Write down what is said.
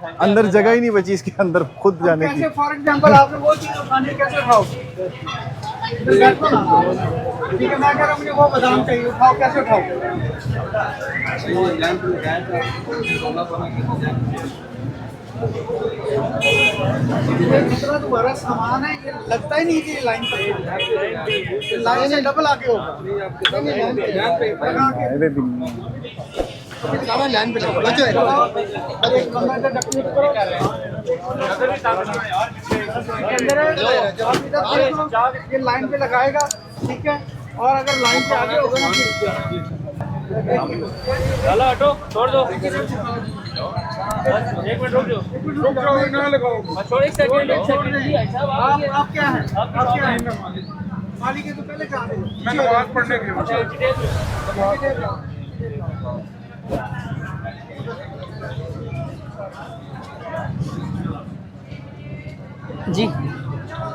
अंदर जगह ही नहीं बची इसके अंदर खुद जाने की। कैसे फॉर एग्जांपल आपने वो चीज खाने कैसे खाओगे? बैठो ना, ठीक है, मैं कह रहा हूँ मुझे वो बादाम चाहिए, उठाओ, कैसे उठाओगे? दूसरा तुम्हारा सामान है, ये लगता ही नहीं कि ये लाइन पर, लाइन से डबल आगे होगा। अरे दिन लाइन पे लगो, बचो एक बंदा इधर डकनी करो, ये लाइन पे लगाएगा, ठीक है, और अगर लाइन पे आगे होगा ना चलो हटो, छोड़ दो, 1 मिनट रुक जाओ, ना लगाओ। छोड़ 1 सेकंड, 1 सेकंड जी। अच्छा आप क्या हैं? आप क्या हैं? मालिक है तो पहले कहा दे, मैं नमाज पढ़ने गया जी।